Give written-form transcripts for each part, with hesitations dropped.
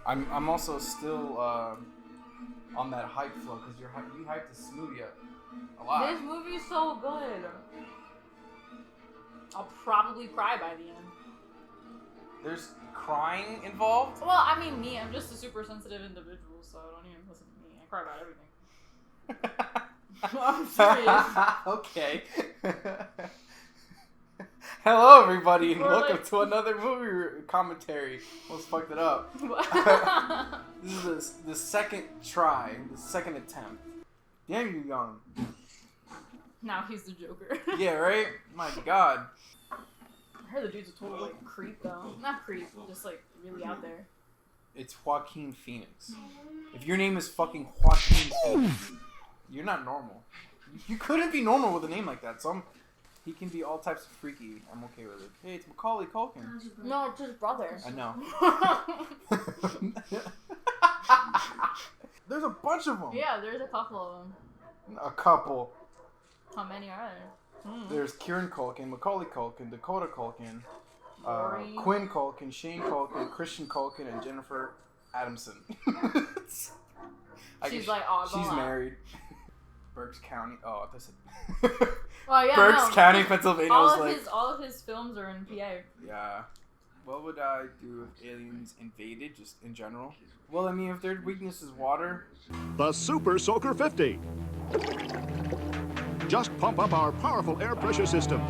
I'm also still on that hype flow because you hyped this movie up a lot. This movie's so good. I'll probably cry by the end. There's crying involved? Well, I mean, me, I'm just a super sensitive individual, so don't even listen to me. I cry about everything. I'm serious. Okay. Hello, everybody, and Or welcome like- to another movie commentary. Almost fucked it up. This is the second try, the second attempt. Damn you, Young. Now he's the Joker. Yeah, right? My God. I heard the dude's a total, like, creep, though. Not creep, just, like, really out there. It's Joaquin Phoenix. If your name is fucking Joaquin Phoenix, you're not normal. You couldn't be normal with a name like that. He can be all types of freaky. I'm okay with it. Hey, it's Macaulay Culkin. No, it's his brother. I know. There's a bunch of them. Yeah, there's a couple of them. A couple. How many are there? There's Kieran Culkin, Macaulay Culkin, Dakota Culkin, Rory. Quinn Culkin, Shane Culkin, Christian Culkin, and Jennifer Adamson. She's like, oh, she's married. Berks County. Oh, that's it. Well, yeah, Berks no. County, Pennsylvania. All of his films are in PA. Yeah. What would I do if aliens invaded, just in general? Well, I mean, if their weakness is water. The Super Soaker 50. Just pump up our powerful air pressure system,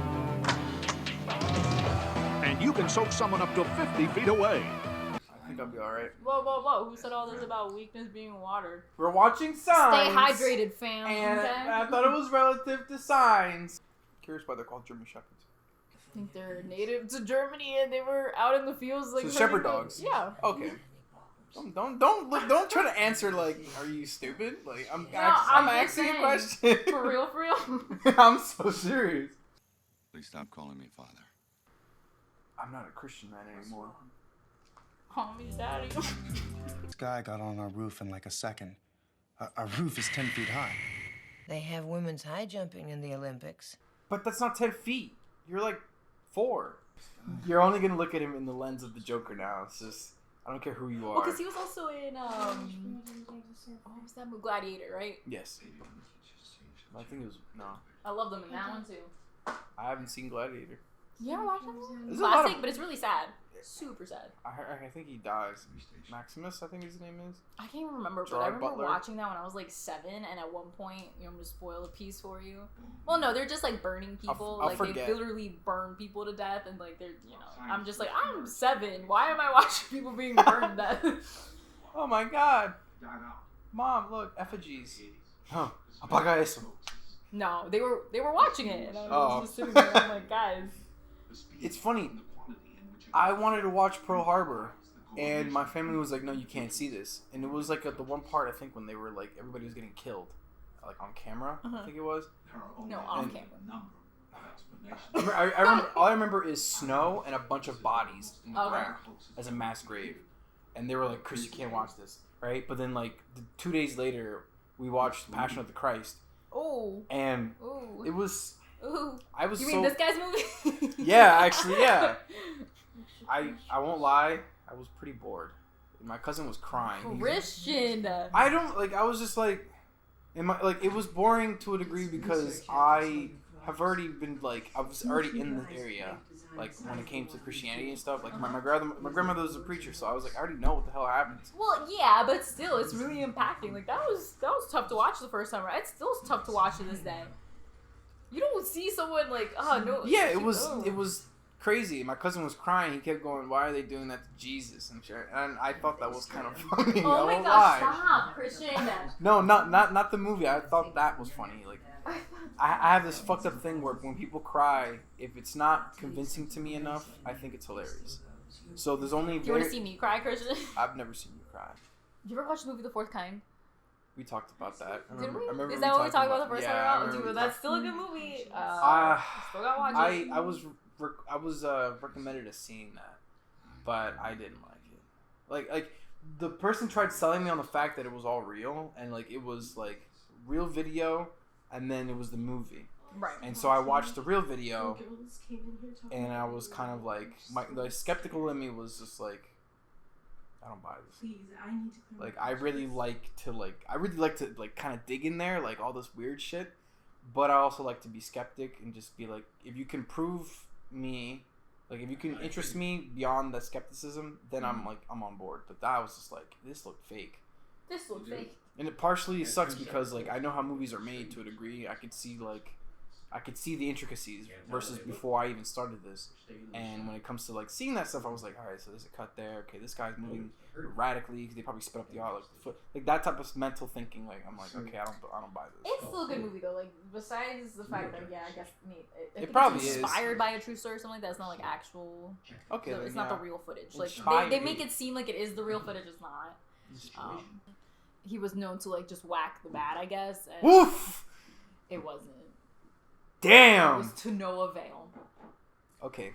and you can soak someone up to 50 feet away. I think I'll be alright. Whoa. Who said all this about weakness being water? We're watching signs. Stay hydrated, fam. And Okay? I thought it was relative to signs. Curious why they're called German Shepherds. I think they're native to Germany and they were out in the fields like So herding shepherd the- dogs. Yeah. Okay. Don't try to answer like, are you stupid? Like I'm No, I'm I'm just asking a saying. question. For real. I'm so serious. Please stop calling me father. I'm not a Christian man anymore. Call me daddy. This guy got on our roof in like a second. Our roof is 10 feet high. They have women's high jumping in the Olympics. But that's not 10 feet. You're like 4. You're only gonna look at him in the lens of the Joker now. It's just I don't care who you are. Well, because he was also in what was that movie? Gladiator, right? Yes. I think it was no. I love them in that one too. I haven't seen Gladiator. You ever watch that movie? There's a lot of- Classic, but it's really sad. Super sad. I think he dies. Maximus, I think his name is. I can't even remember, but Gerard I remember Butler. watching that when I was like 7, and at one point, I'm gonna spoil a piece for you. Well, no, they're just like burning people. I'll like forget. they literally burn people to death, and like they're, I'm just like, I'm 7. Why am I watching people being burned to death? Oh my God! Mom, look, effigies. Huh? Apaga eso. No, they were watching it, and I was Oh. just sitting there. I'm like, guys. It's funny. I wanted to watch Pearl Harbor, and my family was like, "No, you can't see this." And it was like at the one part I think when they were like everybody was getting killed, like on camera. I think it was. No, on And- camera. I remember. All I remember is snow and a bunch of bodies in the Okay. ground as a mass grave, and they were like, "Chris, you can't watch this, right?" But then like 2 days later, we watched Passion of the Christ, Oh. and Ooh. it was. Ooh. I was You so. mean this guy's movie? Yeah, actually, yeah. I won't lie. I was pretty bored. My cousin was crying. He was- Christian. I don't like. I was just like, it was boring to a degree because I have already been like I was already in the area. Like when it came to Christianity and stuff. Like my grandmother was a preacher, so I was like I already know what the hell happens. Well, yeah, but still, it's really impacting. Like that was tough to watch the first time, right? It's still tough to watch to this day. You don't see someone like, oh no. Yeah, it was crazy. My cousin was crying. He kept going, "Why are they doing that to Jesus?" and shit. And I thought that was kind of funny. Oh I my won't gosh! lie. Stop, Christian. No, not the movie. I thought that was funny. Like, I have this fucked up thing where when people cry, if it's not convincing to me enough, I think it's hilarious. So there's only. Do you want to see me cry, Christian? I've never seen you cry. Did you ever watch the movie The Fourth Kind? We talked about that. I Did we? remember Is that what we talked about the first yeah, time I around? remember Dude, we that's talked- still a good movie. Still gotta watch it. I was recommended as seeing that, but I didn't like it. Like the person tried selling me on the fact that it was all real and like it was like real video, and then it was the movie. Right. And so I watched the real video, and I was kind of like the skeptical in me was just like, I don't buy this. Please, I need to clear Like my I really like to like kind of dig in there, like all this weird shit. But I also like to be skeptic and just be like, if you can prove me, like if you can interest me beyond that skepticism, then I'm on board. But that was just like, this looked fake. This looks fake. And it partially sucks because like I know how movies are made to a degree. I could see the intricacies versus before I even started this. And when it comes to like seeing that stuff, I was like, all right, so there's a cut there. Okay, this guy's moving erratically because they probably sped up the audio, like that type of mental thinking. Like I'm like, okay, I don't buy this. It's still a good movie though. Like besides the fact that I guess I think probably it's is. inspired by a true story or something like that. It's not like actual. Okay, So then, it's not the yeah. real footage. Like Inspired. they make it seem like it is the real footage. It's not. He was known to like just whack the bat, I guess. And Woof! it wasn't. It Damn. was to no avail. Okay.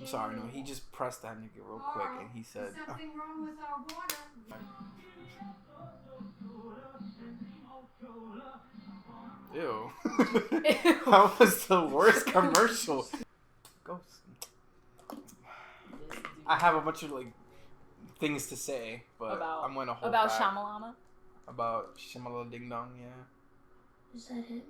I'm sorry, no. He just pressed that nigga real quick and he said, something wrong with our water. ew. That was the worst commercial. Ghost. I have a bunch of like things to say, but About I'm gonna hold about back. Shyamalama. About Shyamalan Ding Dong, yeah. Is that it?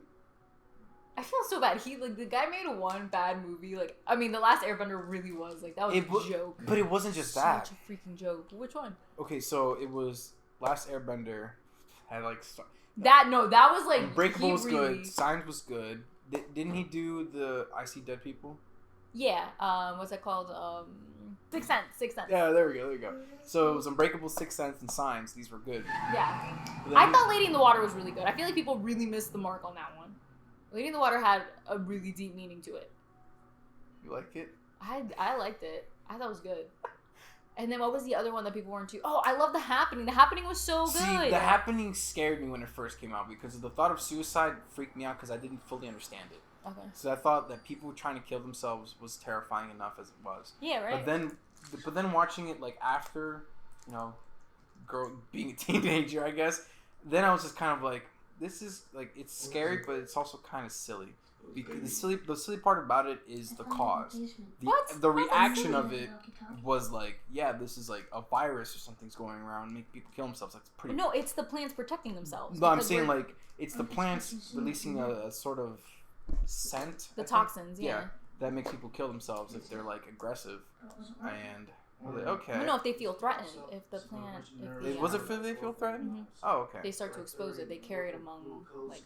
I feel so bad. He like the guy made one bad movie. Like I mean, The Last Airbender really was like that was a joke. But it wasn't just that. Such a freaking joke. Which one? Okay, so it was Last Airbender had like That was like Unbreakable he was really, good. Signs was good. Didn't he do the I See Dead People? Yeah. What's that called? Sixth Sense. Yeah, there we go. So it was Unbreakable, Sixth Sense, and Signs. These were good. Yeah. But then I thought Lady in the Water was really good. I feel like people really missed the mark on that one. Lady in the Water had a really deep meaning to it. You like it? I liked it. I thought it was good. And then what was the other one that people weren't too? Oh, I love The Happening. The Happening was so good. See, The Happening scared me when it first came out because the thought of suicide freaked me out because I didn't fully understand it. Okay. So I thought that people trying to kill themselves was terrifying enough as it was. Yeah, right. But then watching it like after, being a teenager, I guess, then I was just kind of like, this is like it's scary, but it's also kind of silly. Because the silly part about it is the cause. The reaction of it was like, yeah, this is like a virus or something's going around, make people kill themselves. That's pretty. No, it's the plants protecting themselves. But I'm because saying like it's the plants releasing a sort of scent. the I think. toxins. Yeah. That makes people kill themselves if they're like aggressive, and I was like, okay. No, if they feel threatened, if the plant, if the, Was it they feel threatened? Mhm. Oh, okay. they start to expose it, they carry it among like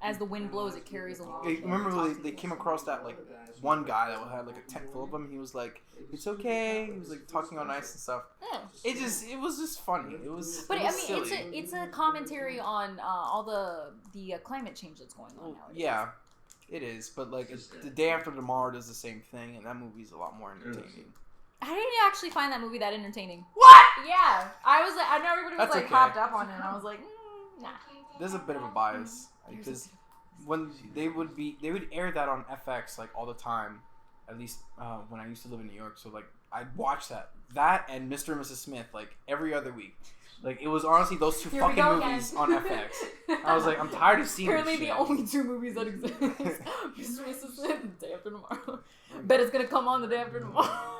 as the wind blows, it carries along. I remember they came across that like one guy that had like a tent full of them. He was like, "It's okay." He was like talking all nice and stuff. Yeah. It was just funny. It was. But it I was mean, silly. it's a commentary on all the climate change that's going on nowadays. Yeah, it is. But like The Day After Tomorrow does the same thing, and that movie's a lot more entertaining. I didn't actually find that movie that entertaining. What? Yeah, I was like, I know everybody was That's like okay. hopped up on it, and I was like, nah. There's a bit of a bias because when they would air that on FX like all the time, at least when I used to live in New York. So like I'd watch that and Mr. and Mrs. Smith like every other week. Like it was honestly those two Here we fucking go movies again. on FX. I was like, I'm tired of seeing Apparently this the shit. only two movies that exist. Mr. and Mrs. Smith and The Day After Tomorrow. Bet it's gonna come on The Day After Tomorrow.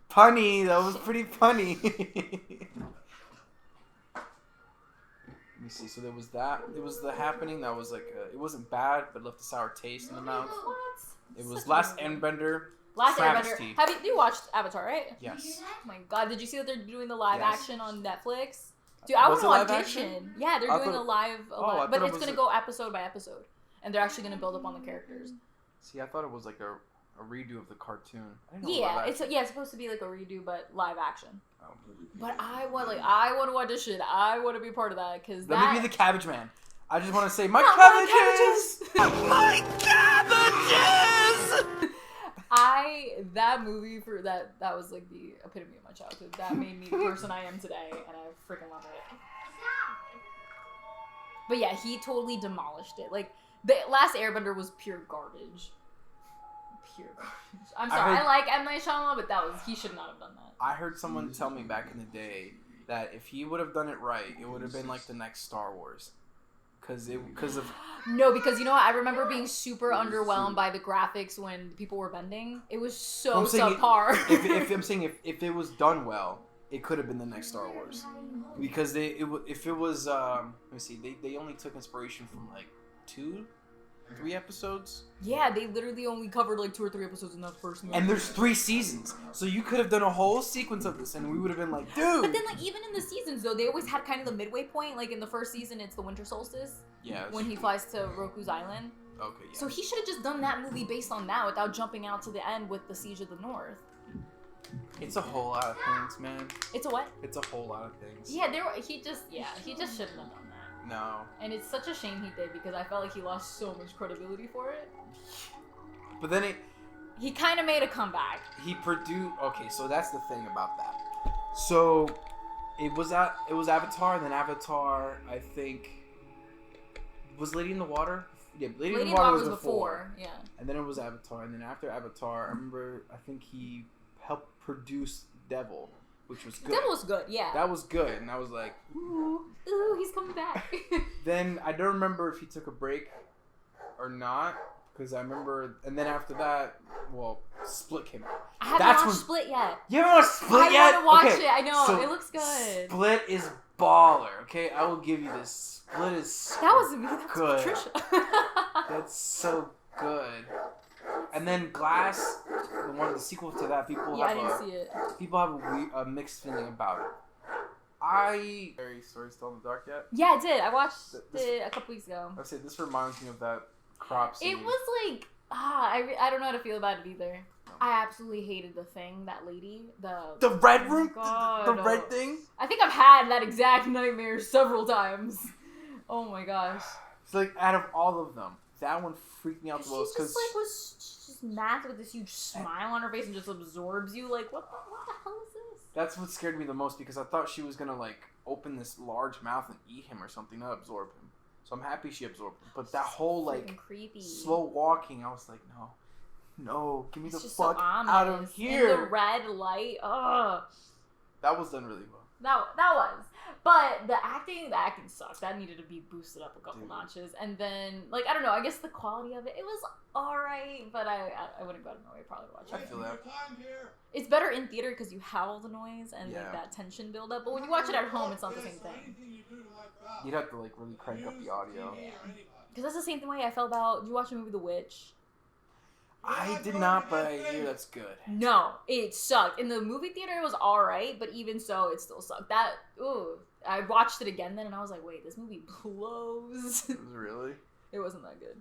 Punny, that was pretty funny. Let me see. So there was that. It was The Happening. That was like it wasn't bad, but left a sour taste in the mouth. What? It was Last Airbender. Last Travesty. Airbender. You watched Avatar, right? Yes. Oh my god, did you see that they're doing the live Yes. action on Netflix? Dude, I Was want it to live audition. action? Yeah, they're I doing thought- a live, I but thought it it's was gonna go episode by episode, and they're actually gonna build up on the characters. See, I thought it was like a redo of the cartoon. I didn't know Yeah, live it's action. supposed to be like a redo, but live action. Oh. But I want to audition. I want to be part of that because Let that. me be the Cabbage Man. I just want to say my No, cabbages. my that movie for that was like the epitome of my childhood. That made me the person I am today, and I freaking love it. But yeah, he totally demolished it. Like the Last Airbender was pure garbage. Pure garbage. I'm sorry, I like M. Night Shyamalan, but he should not have done that. I heard someone tell me back in the day that if he would have done it right, it would have been like the next Star Wars. because of No, because you know what? I remember being super underwhelmed by the graphics when people were bending. It was so I'm saying subpar. if it was done well, it could have been the next Star Wars, because if it was let me see, they only took inspiration from like 2-3 episodes. Yeah, they literally only covered like 2 or 3 episodes in that first movie. And there's 3 seasons, so you could have done a whole sequence of this, and we would have been like, dude. But then, like, even in the seasons, though, they always had kind of the midway point. Like, in the first season, it's the winter solstice. Yeah. When he flies to Roku's island. Okay, yeah. So he should have just done that movie based on that without jumping out to the end with the Siege of the North. It's a whole lot of things, man. It's a what? It's a whole lot of things. Yeah, he just shouldn't have done that. No. And it's such a shame he did because I felt like he lost so much credibility for it. But then he kind of made a comeback. He produced. Okay, so that's the thing about that. So it was Avatar, and then Avatar, I think, was Lady in the Water. Yeah, Lady in the Water was before. Yeah. And then it was Avatar, and then after Avatar, I remember I think he helped produce Devil, which was good. Devil was good, yeah. That was good, and I was like, ooh, he's coming back. Then I don't remember if he took a break or not, because I remember, and then after that, well, Split came out. I haven't watched Split yet. You haven't watched Split yet? I want to watch okay, it. I know so it looks good. Split is baller. Okay, I will give you this. Split is so that was good. Patricia. That's so good. And then Glass, the sequel to that, people have a mixed feeling about it. Story Still in the Dark yet? Yeah, I did. I watched it a couple weeks ago. I say this reminds me of that crop scene. It was like I don't know how to feel about it either. I absolutely hated the thing, that lady, the red room, God, the red thing. I think I've had that exact nightmare several times. Oh my gosh. It's like out of all of them, that one freaked me out the most because she's just massive with this huge smile on her face and just absorbs you. Like what the hell is this? That's what scared me the most because I thought she was gonna like open this large mouth and eat him or something to absorb him. So I'm happy she absorbed him. But that whole like creepy slow walking, I was like, no, give me the just fuck so out of here. And the red light, ugh. That was done really well. That was. But the acting sucked. That needed to be boosted up a couple notches. And then, like, I don't know, I guess the quality of it was alright, but I wouldn't go to Norway probably to watch it. I feel that. It's better in theater because you have all the noise and like that tension build up. But when you watch it at home, it's not the same thing. You'd have to like really crank up the audio. Because that's the same way I felt about. Did you watch the movie The Witch? I did not, but I hear that's good. No, it sucked. In the movie theater, it was alright, but even so, it still sucked. I watched it again then, and I was like, wait, this movie blows. Really? It wasn't that good.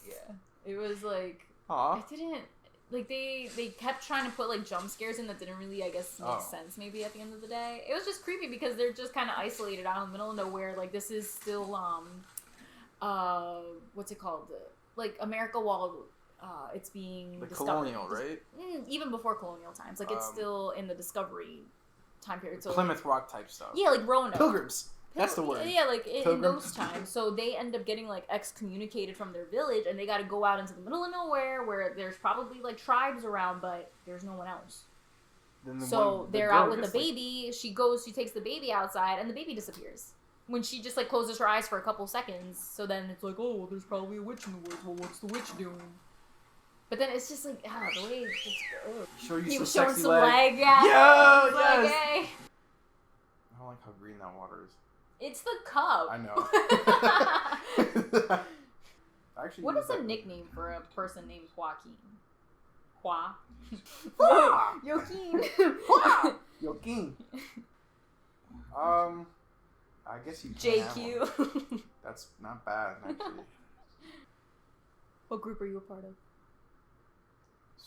Yeah. It was like, it didn't, like, they kept trying to put, like, jump scares in that didn't really, I guess, make sense maybe at the end of the day. It was just creepy because they're just kind of isolated out in the middle of nowhere. Like, this is still, what's it called? Like, America while it's being like discovered. colonial, right? Even before colonial times. Like, it's still in the discovery time period. So Plymouth Rock type stuff. Yeah, like Roanoke. Pilgrims. That's the word. Yeah, like in those times. So they end up getting like excommunicated from their village, and they got to go out into the middle of nowhere where there's probably like tribes around, but there's no one else. So they're out with the baby. She takes the baby outside, and the baby disappears. When she just like closes her eyes for a couple seconds, so then it's like, oh, well, there's probably a witch in the woods. Well, what's the witch doing? But then it's just like, the way it's just, show you he some was showing sexy some leg. Yeah, yes. Like, hey. I don't like how green that water is. It's the cub. I know. Actually, what is a nickname for a person named Joaquin? Joaquin. Joaquin. I guess you can JQ. That's not bad, actually. What group are you a part of?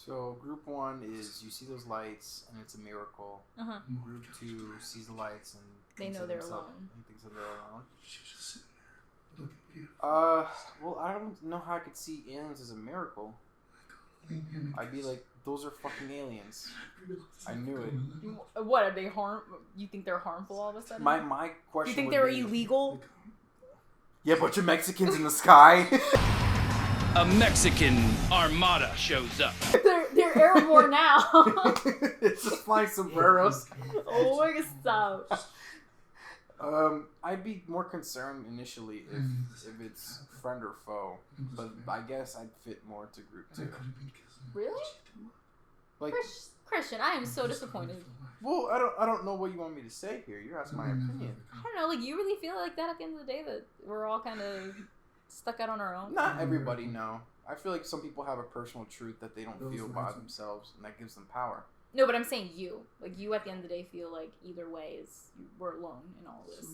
So, group 1 is you see those lights and it's a miracle. Uh-huh. Group 2 sees the lights and they know they're alone. He thinks that they're alone. She's just sitting there, looking beautiful. Well, I don't know how I could see aliens as a miracle. I'd be like, those are fucking aliens. I knew it. What are they You think they're harmful all of a sudden? My question. You think they're illegal? Yeah, bunch of Mexicans in the sky. A Mexican armada shows up. They're airborne now. It's just flying sombreros. Oh my god, stop. I'd be more concerned initially if it's friend or foe, but I guess I'd fit more to group 2. Really? Like, Christian, I am so disappointed. well, I don't know what you want me to say here. You're asking my opinion. I don't know, like, you really feel like that at the end of the day, that we're all kind of stuck out on our own? Not everybody, no. I feel like some people have a personal truth that they don't feel by themselves, and that gives them power. No, but I'm saying you. Like, you at the end of the day feel like either way is we're alone in all this.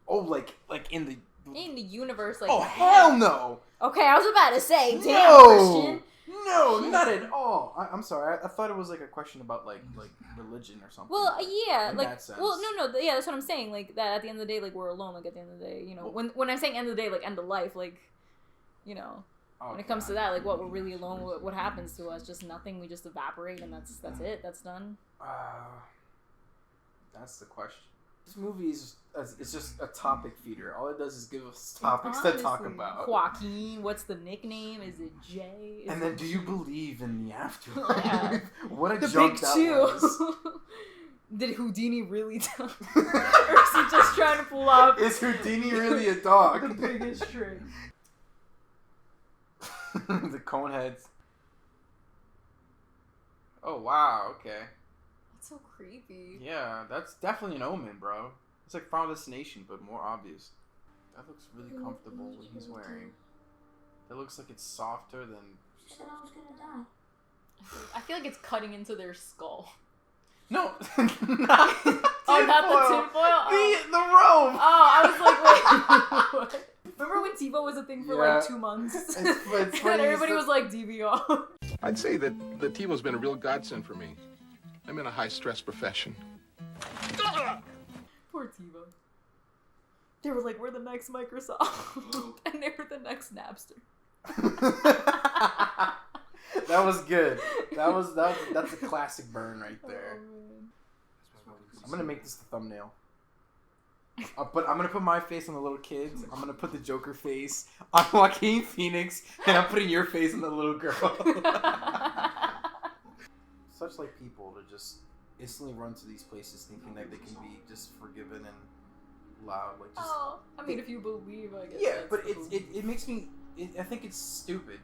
Oh, like in the universe, like... Oh, hell no! Okay, I was about to say, damn, No! Christian. No, not at all. I'm sorry. I thought it was like a question about like religion or something. Well, yeah, in like, that sense. well, no, yeah, that's what I'm saying. Like that, at the end of the day, like we're alone. Like at the end of the day, you know, when I'm saying end of the day, like end of life, like, you know, when it comes to that, like what we're really alone. What happens to us? Just nothing. We just evaporate, and that's it. That's done. That's the question. This movie is it's just a topic feeder. All it does is give us topics to talk about. Joaquin, what's the nickname? Is it Jay? And then, do you believe in the afterlife? Yeah. What a The jump big that two. was. Did Houdini really tell? Or is he just trying to pull off? Is Houdini really a dog? The biggest trick. The cone heads. Oh wow, okay. That's so creepy. Yeah, that's definitely an omen, bro. It's like Final Destination, but more obvious. That looks really comfortable what he's wearing. That looks like it's softer than... She said I was gonna die. I feel like it's cutting into their skull. No! Oh, not the tinfoil? The robe! Oh, I was like, wait, what? Remember when TiVo was a thing for like 2 months? It's And funny everybody you was like, DVR. I'd say that TiVo's been a real godsend for me. I'm in a high-stress profession. Poor TiVo. They were like, we're the next Microsoft. And they were the next Napster. That was good. That's a classic burn right there. I'm gonna make this the thumbnail. I'm gonna put my face on the little kids. I'm gonna put the Joker face on Joaquin Phoenix, and I'm putting your face on the little girl. Such like people to just instantly run to these places thinking that they can be just forgiven and loud, like just. Oh, I mean, if you believe, I guess. Yeah, but it makes me. I think it's stupid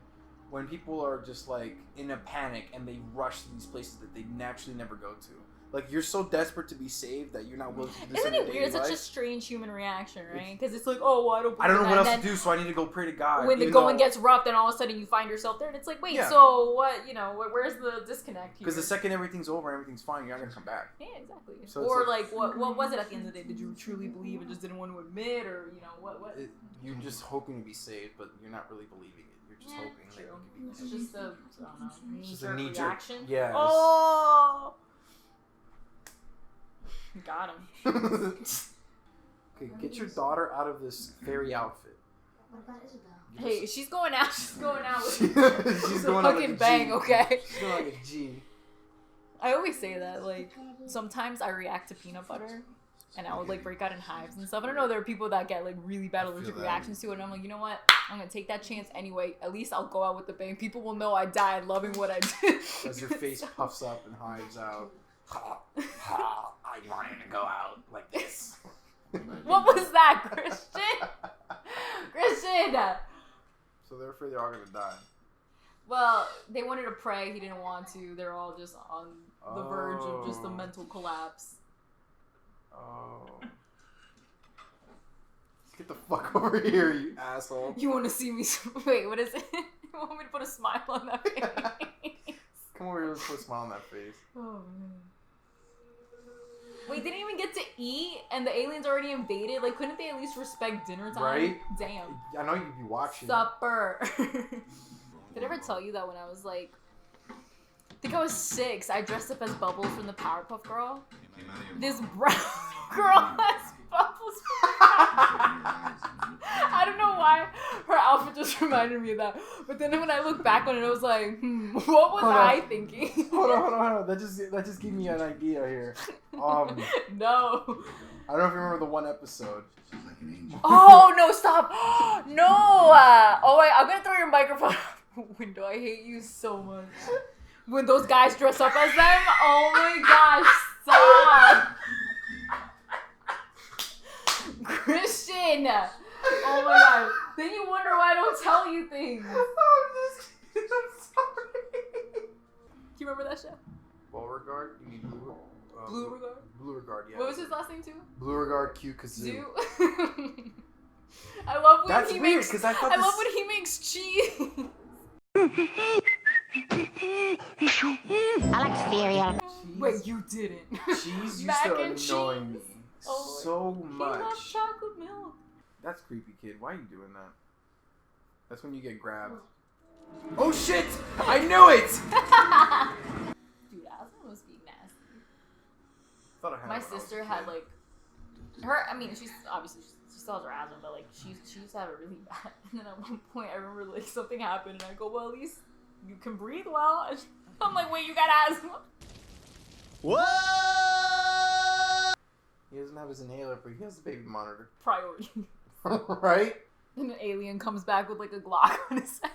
when people are just like in a panic and they rush to these places that they naturally never go to. Like, you're so desperate to be saved that you're not willing to do this. Isn't in it your weird? daily It's such life. a strange human reaction, right? Because it's like, oh, well, I don't. I don't know what that. else to do, so I need to go pray to God. When the even going though- gets rough, then all of a sudden you find yourself there, and it's like, wait, Yeah. so what? You know, where's the disconnect here? Because the second everything's over, everything's fine, you're not gonna come back. Yeah, exactly. So it's or like- like, what was it at the end of the day? Did you truly believe and just didn't want to admit, or you know, what? You're just hoping to be saved, but you're not really believing it. You're just hoping that true. you It's can be just a, I don't know, It's just a knee-jerk knee-jerk- reaction. yeah, Oh. Got him. Okay, get your daughter out of this fairy outfit. What about Isabel? Hey, she's going out. She's going out with She's a going out like fucking a bang, G. okay? She's going like a G. I always say that, like, sometimes I react to peanut butter, and I would, like, break out in hives and stuff. I don't know, there are people that get, like, really bad allergic reactions to it, and I'm like, you know what? I'm gonna take that chance anyway. At least I'll go out with the bang. People will know I died loving what I did. As your face puffs up and hives out. I wanted to go out like this. What was that, Christian? Christian! So they're afraid they're all gonna die. Well, they wanted to pray. He didn't want to. They're all just on the verge of just a Oh. mental collapse. Oh. Get the fuck over here, you asshole. You want to see me? Wait, what is it? You want me to put a smile on that face? Come over here and put a smile on that face. Oh man. Wait, they didn't even get to eat, and the aliens already invaded. Like, couldn't they at least respect dinner time? Right? Damn. I know you'd be watching. Supper. Did I ever tell you that when I was like, I think I was 6, I dressed up as Bubbles from the Powerpuff Girl? This brown girl has Bubbles from the Powerpuff. I don't know why her outfit just reminded me of that. But then when I look back on it, I was like, what was I thinking? Hold on. That just gave me an idea here. No. I don't know if you remember the one episode. Oh, no, stop. No. Oh, wait, I'm going to throw your microphone out the window. I hate you so much. When those guys dress up as them, oh my gosh, stop. Beauregard, yeah. What was his last name too? Beauregard Q Kazoo. Zoo. I love when That's he weird, makes. 'cause I thought love this- when he makes cheese. I like cereal. Wait, you didn't. Cheese used Mac to and annoy me cheese. Oh, so He much. loves chocolate milk. That's creepy, kid. Why are you doing that? That's when you get grabbed. Oh shit! I knew it! Dude, asthma must be nasty. Thought I had My it when I was a sister had kid. like her. I mean, she's obviously she still has her asthma, but like she used to have it really bad. And then at one point, I remember like something happened, and I go, "Well, at least you can breathe well." And I'm like, "Wait, you got asthma?" He doesn't have his inhaler, but he has the baby monitor. Priority. Right? And an alien comes back with like a Glock on his head.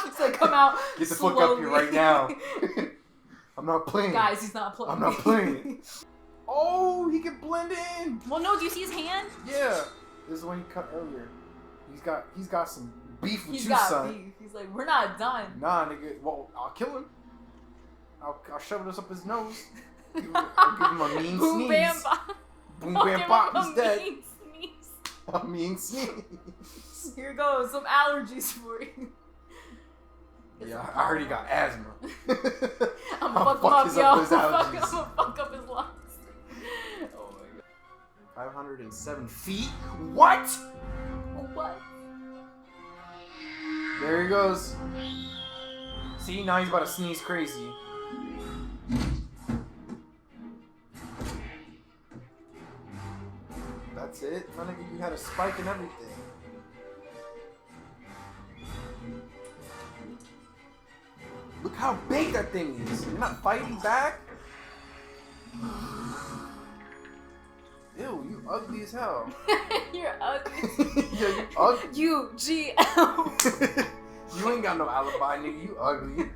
It's like, come out. Get the fuck up here right now. I'm not playing. Guys, he's not playing. I'm not playing. Oh, he can blend in. Well, no, do you see his hand? Yeah. This is the one he cut earlier. He's got some beef with He's you, got son. beef. He's like, we're not done. Nah, nigga. Well, I'll kill him. I'll shove this up his nose. I'll give him a mean Boom, sneeze. bam, bop. Boom, I'll bam, give pop. him He's a dead. mean sneeze. A mean sneeze. Here goes some allergies for you. Yeah, I already got asthma. I'm I'll fuck him up, yo. his I'm allergies. gonna fuck up his lungs. Oh my god. 507 feet? What? What? There he goes. See, now he's about to sneeze crazy. That's it? My nigga, you had a spike and everything. Look how big that thing is. You're not fighting back? Ew, you ugly as hell. You're ugly. Yeah, you ugly. UGL. You ain't got no alibi, nigga. You ugly.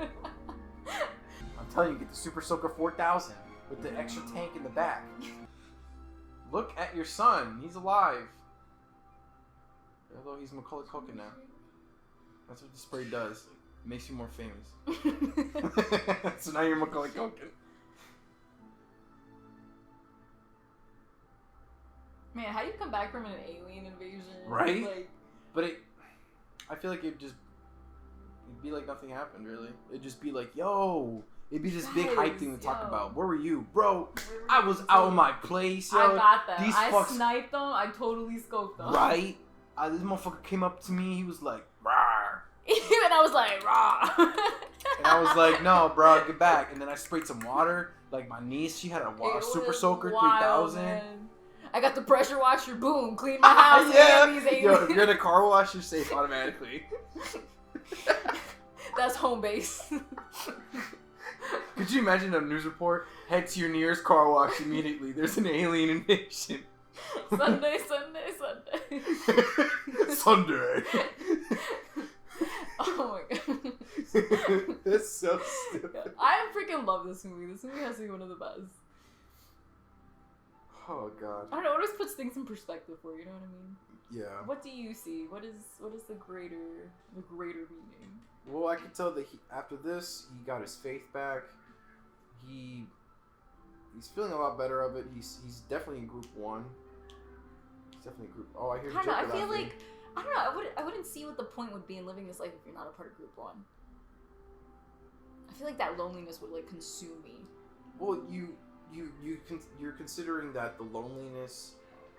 I'm telling you, get the Super Soaker 4000 with the extra tank in the back. Look at your son. He's alive. Although he's Macaulay Culkin now. That's what the spray does. It makes you more famous. So now you're Macaulay Culkin. Man, how do you come back from an alien invasion? Right? Like, But I feel like it'd be like nothing happened, really. It'd just be like, yo, it'd be this big hype thing to talk yo. about. Where were you? Bro, where were I you? was out of my place, yo. I got them. These I fucks, sniped them. I totally scoped them. right? This motherfucker came up to me, he was like, rawr. And I was like, raw. And I was like, no, bro, get back. And then I sprayed some water. Like, my niece, she had a Super Soaker 3000. Man. I got the pressure washer, boom, clean my house. Yeah. And these aliens. Yo, if you're in a car wash, you're safe automatically. That's home base. Could you imagine a news report? Head to your nearest car wash immediately. There's an alien invasion. Sunday. Sunday. Oh my god. That's so stupid. I freaking love this movie. This movie has to be one of the best. Oh god. I don't know, it always puts things in perspective for you, you know what I mean? Yeah. What do you see? What is the greater meaning? Well, I can tell that after this, he got his faith back. He's feeling a lot better of it. He's definitely in group 1. He's definitely in group. Oh, I hear. I don't know. I Joker feel laughing. like I don't know. I wouldn't see what the point would be in living this life if you're not a part of group 1. I feel like that loneliness would like consume me. Well, you're considering that the loneliness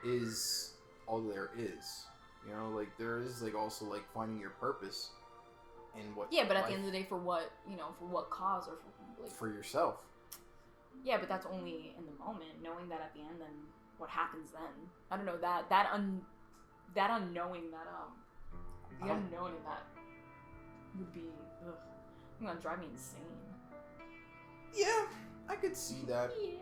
is all there is. You know, like there is like also like finding your purpose in what. Yeah, but at life, the end of the day, for what cause or for like. for yourself. Yeah, but that's only in the moment. Knowing that at the end, then what happens then? I don't know that unknowing that the unknown in that would be gonna drive me insane. Yeah, I could see that. Yeah.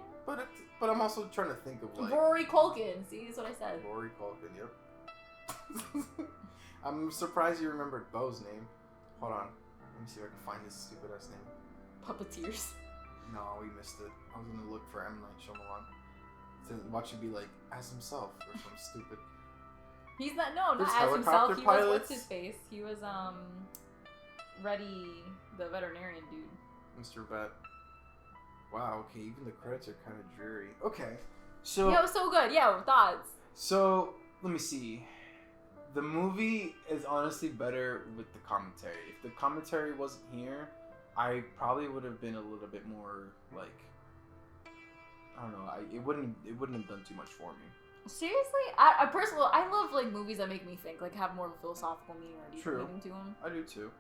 But I'm also trying to think of like Rory Culkin. See, that's what I said. Rory Culkin. Yep. I'm surprised you remembered Bo's name. Hold on. Let me see if I can find his stupid ass name. Puppeteers. No, we missed it. I was gonna look for M. Night Shyamalan to watch him be like as himself or something stupid. He's not There's as himself. helicopter He was pilots. what's his face? He was Reddy, the veterinarian dude. Mr. Vet. Wow. Okay, even the credits are kind of dreary. Okay, so Yeah, it was so good. Yeah, thoughts. So let me see. The movie is honestly better with the commentary. If the commentary wasn't here, I probably would have been a little bit more like, I don't know. It wouldn't have done too much for me. Seriously, I personally, I love like movies that make me think, like have more of a philosophical meaning or deeper meaning to them. I do too.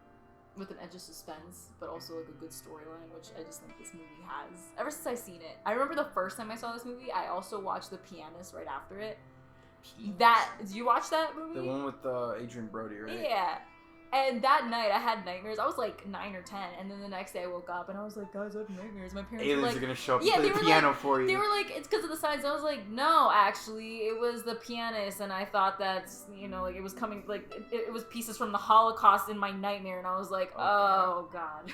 With an edge of suspense, but also like a good storyline, which I just think this movie has. Ever since I've seen it, I remember the first time I saw this movie, I also watched The Pianist right after it. Did you watch that movie? The one with Adrian Brody, right? Yeah. And that night I had nightmares. I was like 9 or 10, and then the next day I woke up and I was like, guys, I have nightmares. My parents Aliens were like, are gonna show up yeah, and play the piano for you. They were like, it's because of the signs. I was like, no, actually, it was The Pianist, and I thought that's, like it was coming, like it was pieces from the Holocaust in my nightmare, and I was like, oh god.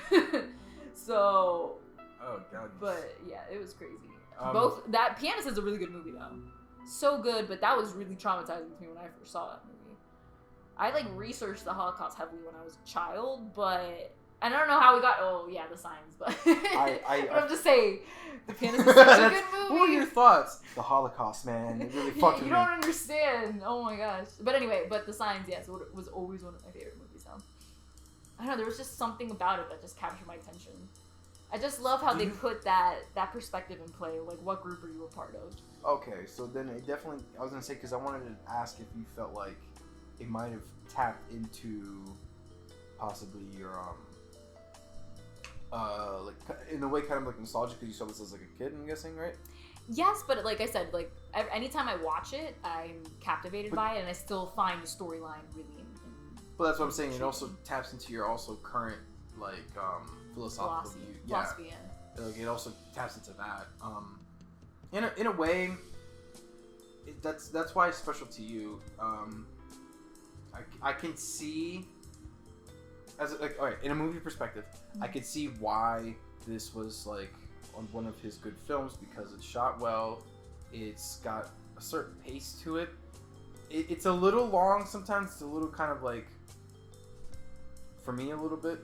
So. Oh god. But yeah, it was crazy. That Pianist is a really good movie though. So good, but that was really traumatizing to me when I first saw that movie. I researched the Holocaust heavily when I was a child, but and I don't know how we got. Oh yeah, the signs, but I'm just saying, The Pianist is such a good movie. What were your thoughts? The Holocaust, man, it really fucked with me. You don't understand. Oh my gosh. But anyway, The Signs, yes, was always one of my favorite movies. So I don't know, there was just something about it that just captured my attention. I just love how they put that perspective in play. Like, what group are you a part of? Okay, so then it definitely. I was gonna say because I wanted to ask if you felt like it might have tapped into possibly your like in a way kind of like nostalgia because you saw this as like a kid. I'm guessing, right? Yes, but like I said, like anytime I watch it, I'm captivated by it, and I still find the storyline really. Well, that's what I'm saying. It also taps into your also current like philosophical view. Philosophy, yeah. Like it also taps into that. In a way, that's why it's special to you. I can see as like all right in a movie perspective, I could see why this was like on one of his good films because it's shot well. It's got a certain pace to it. It's a little long sometimes. It's a little kind of like for me a little bit,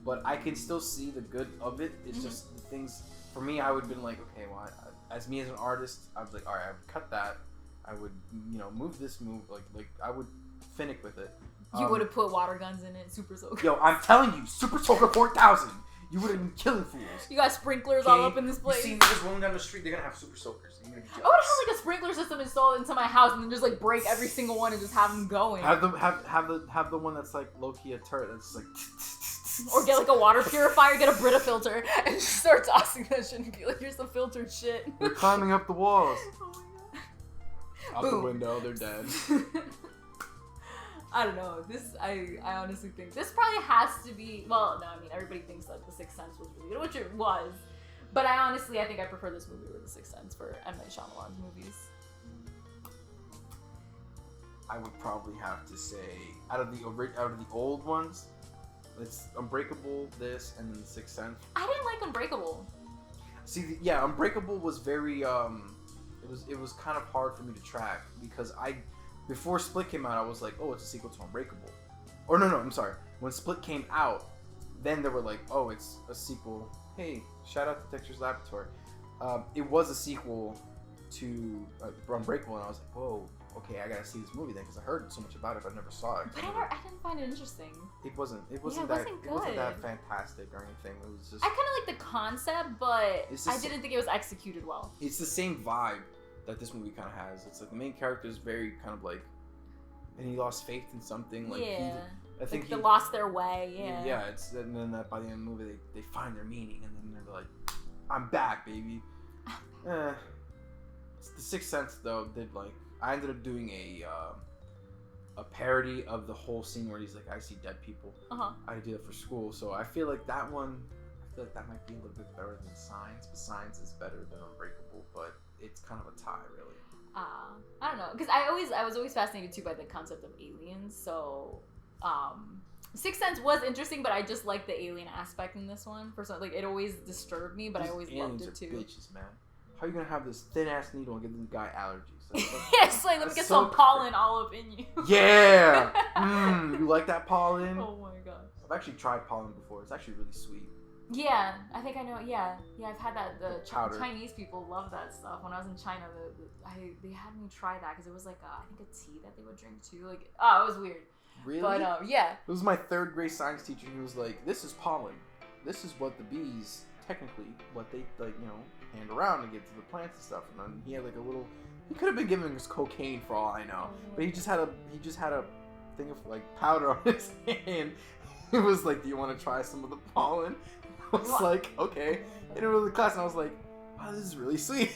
but I can still see the good of it. It's just the things for me. I would have been like, okay, well, as me as an artist, I'd be like, all right, I would cut that. I would, move this move. Like I would finick with it. You would have put water guns in it, Super Soaker. Yo, I'm telling you, Super Soaker 4000. You would have been killing fools. You got sprinklers all up in this place. You see niggas rolling down the street, they're gonna have Super Soakers. I would have like a sprinkler system installed into my house and then just like break every single one and just have them going. Have the one that's like low key a turret that's like. Or get like a water purifier, get a Brita filter, and just start tossing that shit and be like, here's some filtered shit. They're climbing up the walls. Oh my god. Out the window, they're dead. I don't know. I honestly think this probably has to be. Well, no, I mean everybody thinks that The Sixth Sense was really good, which it was. But I think I prefer this movie over The Sixth Sense for M. Night Shyamalan's movies. I would probably have to say out of the old ones, it's Unbreakable, this, and then The Sixth Sense. I didn't like Unbreakable. See, Unbreakable was very it was kind of hard for me to track because before Split came out, I was like, oh, it's a sequel to Unbreakable. Or no, I'm sorry. When Split came out, then they were like, oh, it's a sequel. Hey, shout out to Dexter's Laboratory. It was a sequel to Unbreakable, and I was like, whoa, okay, I gotta see this movie then because I heard so much about it, but I never saw it. But I didn't find it interesting. It wasn't that fantastic or anything. It was just. I kind of like the concept, but I didn't think it was executed well. It's the same vibe that this movie kind of has. It's like the main character is very kind of like, and he lost faith in something. Like I think they lost their way. Yeah. Yeah. And then by the end of the movie, they find their meaning, and then they're like, "I'm back, baby." The Sixth Sense though did like I ended up doing a parody of the whole scene where he's like, "I see dead people." I did it for school, so I feel like that might be a little bit better than Signs, but Signs is better than Unbreakable, but it's kind of a tie, really. I don't know, because I was always fascinated too by the concept of aliens. So, Sixth Sense was interesting, but I just like the alien aspect in this one. For some, like it always disturbed me, but I always loved it too. Bitches, man. How are you gonna have this thin ass needle and give this guy allergies? Yes, like let me get some pollen all up in you. Yeah. You like that pollen? Oh my gosh. I've actually tried pollen before. It's actually really sweet. Yeah, I think I know. Yeah, I've had that. The Powder. Chinese people love that stuff. When I was in China, they had me try that because it was like I think a tea that they would drink too. Like, it was weird. Really? But yeah. It was my 3rd grade science teacher. He was like, "This is pollen. This is what the bees technically what they hand around to get to the plants and stuff." And then he had like a little. He could have been giving us cocaine for all I know, but he just had a thing of like powder on his hand. It was like, "Do you want to try some of the pollen?" I was like, "Okay." And it was the class, and I was like, "Wow, this is really sweet."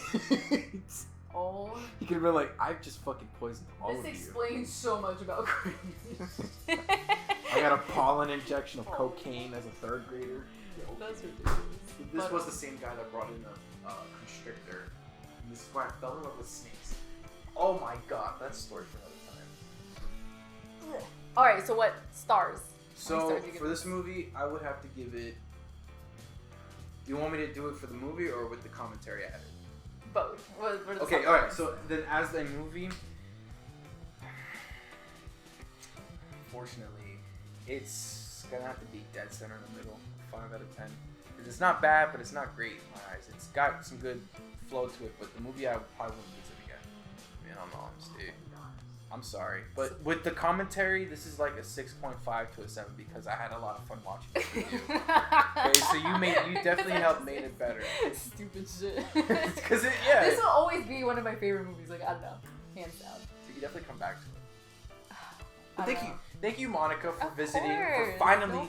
Oh. He could have been like, "I've just fucking poisoned all of you." This explains so much about crazy. I got a pollen injection of cocaine as a 3rd grader. That's ridiculous. This was the same guy that brought in a constrictor. And this is why I fell in love with snakes. Oh my god, that's a story for another time. Alright, so what stars? So, for this movie, I would have to give it... Do you want me to do it for the movie or with the commentary added? Both. What are the Okay, stars? alright, so then as a movie... Unfortunately, it's gonna have to be dead center in the middle. 5 out of 10. Because it's not bad, but it's not great in my eyes. It's got some good flow to it, but the movie I probably wouldn't visit again. In all honesty. I'm sorry. But with the commentary, this is like a 6.5 to a 7 because I had a lot of fun watching it with you. Okay, so you definitely helped made it better. Stupid shit. Because This will always be one of my favorite movies, like, I don't know. Hands down. So you definitely come back to it. Thank you, Monica, for visiting. For finally,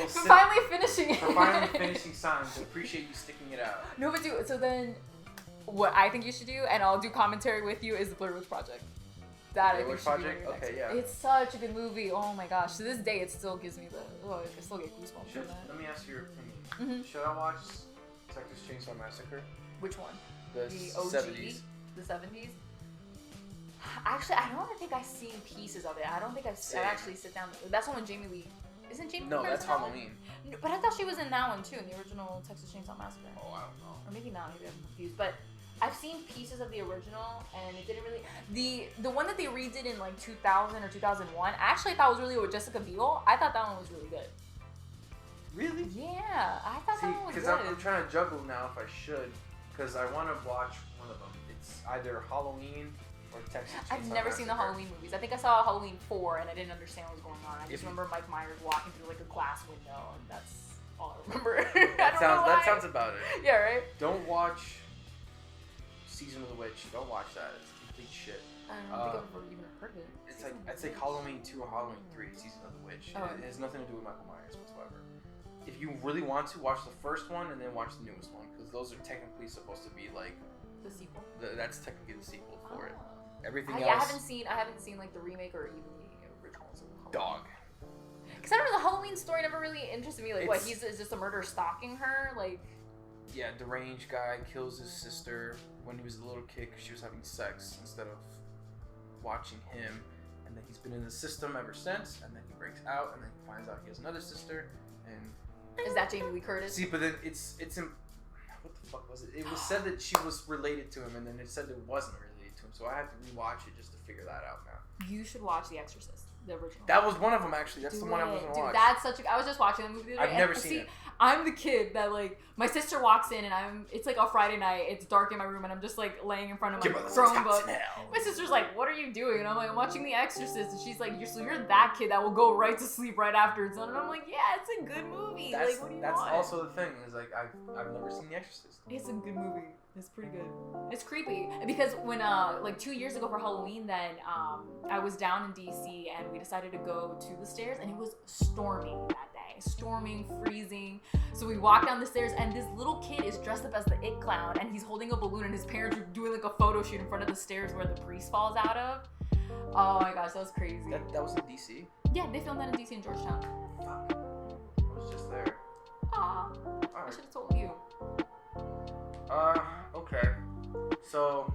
finally finishing it. For finally finishing Signs. I appreciate you sticking it out. No, but so then, what I think you should do, and I'll do commentary with you, is the Blair Witch Project. That I think should be your next one. It's such a good movie. Oh my gosh. To this day, it still gives me I still get goosebumps from that. Let me ask you your opinion. Should I watch Texas Chainsaw Massacre? Which one? The OG? 70s. The 70s? Actually, I don't think I've seen pieces of it. I don't think I've actually sit down. That's one with Jamie Lee. Isn't Jamie Lee? No, that's Halloween. No, but I thought she was in that one too, in the original Texas Chainsaw Massacre. Oh, I don't know. Or maybe not. Maybe I'm confused. But I've seen pieces of the original, and it didn't really. The one that they redid in like 2000 or 2001, I actually thought was really good with Jessica Biel. I thought that one was really good. Really? Yeah, I thought that one was good. Because I'm trying to juggle now if I should, because I want to watch one of them. It's either Halloween or Texas Chainsaw I've never seen the Halloween movies. I think I saw Halloween 4, and I didn't understand what was going on. I just remember Mike Myers walking through like a glass window, and that's all I remember. That sounds about it. Yeah, right? Don't watch Season of the Witch. Don't watch that. It's complete shit. I don't think I've even heard of it. It's like I'd say Halloween 2 or Halloween 3, Season of the Witch. Oh. It has nothing to do with Michael Myers whatsoever. If you really want to, watch the first one and then watch the newest one, because those are technically supposed to be like the sequel. That's technically the sequel for it. Everything I else. haven't seen like the remake or even the originals. Dog. Because I don't know, the Halloween story never really interested me. Like, what? He's just a murderer stalking her, like. Yeah, deranged guy kills his sister when he was a little kid because she was having sex instead of watching him, and then he's been in the system ever since, and then he breaks out, and then he finds out he has another sister, and is that Jamie Lee Curtis? See, but then it's what the fuck was it? It was said that she was related to him, and then it said it wasn't related to him, so I had to rewatch it just to figure that out now. You should watch The Exorcist, the original. That was one of them, actually. That's the one I was gonna watch. That's such a. I was just watching the movie the other day. I've never seen it. I'm the kid that like my sister walks in and it's like a Friday night. It's dark in my room and I'm just like laying in front of my Chromebook. My sister's like, "What are you doing?" And I'm like, "I'm watching The Exorcist." And she's like, "You're that kid that will go right to sleep right after it's done." And I'm like, "Yeah, it's a good movie. Like, what do you want?" That's also the thing is like I've never seen The Exorcist. It's a good movie. It's pretty good. It's creepy because when like 2 years ago for Halloween, then I was down in DC and we decided to go to the stairs and it was storming that day. Storming, freezing. So we walked down the stairs and this little kid is dressed up as the It Clown and he's holding a balloon and his parents are doing like a photo shoot in front of the stairs where the priest falls out of. Oh my gosh, that was crazy. That was in DC? Yeah, they filmed that in DC in Georgetown. Fuck. I was just there. Aw. I should have told you. Okay. So,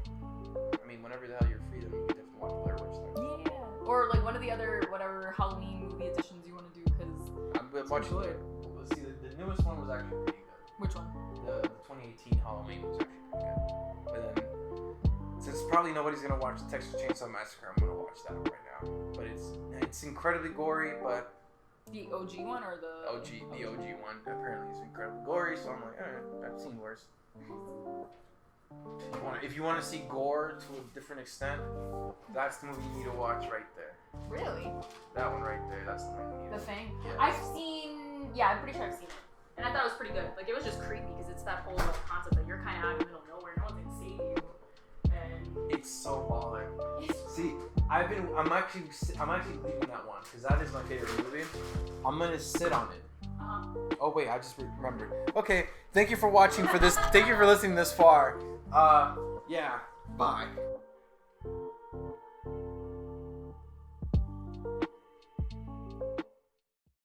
I mean, whenever the hell you're free, then you can definitely watch Blair Witch then. Yeah. Or like one of the other whatever Halloween movie editions you want to do because I'm watching it. Let's see, the newest one was actually pretty good. Which one? The 2018 Halloween was actually pretty good. But then, since probably nobody's gonna watch the Texas Chainsaw Massacre, I'm gonna watch that right now. But it's incredibly gory, but The OG one or the OG one apparently is incredibly gory, so I'm like, alright, I've seen worse. If you want to see gore to a different extent, that's the movie you need to watch right there. Really? That one right there, that's the one you need to The Thing? Yeah. I'm pretty sure I've seen it. And I thought it was pretty good. Like, it was just creepy because it's that whole like, concept that you're kind of out in the middle of nowhere, no one's gonna save you. And It's so baller. See, I'm actually leaving that one because that is my favorite movie. I'm gonna sit on it. Oh wait, I just remembered. Okay, thank you for watching for this. Thank you for listening this far. Yeah, bye.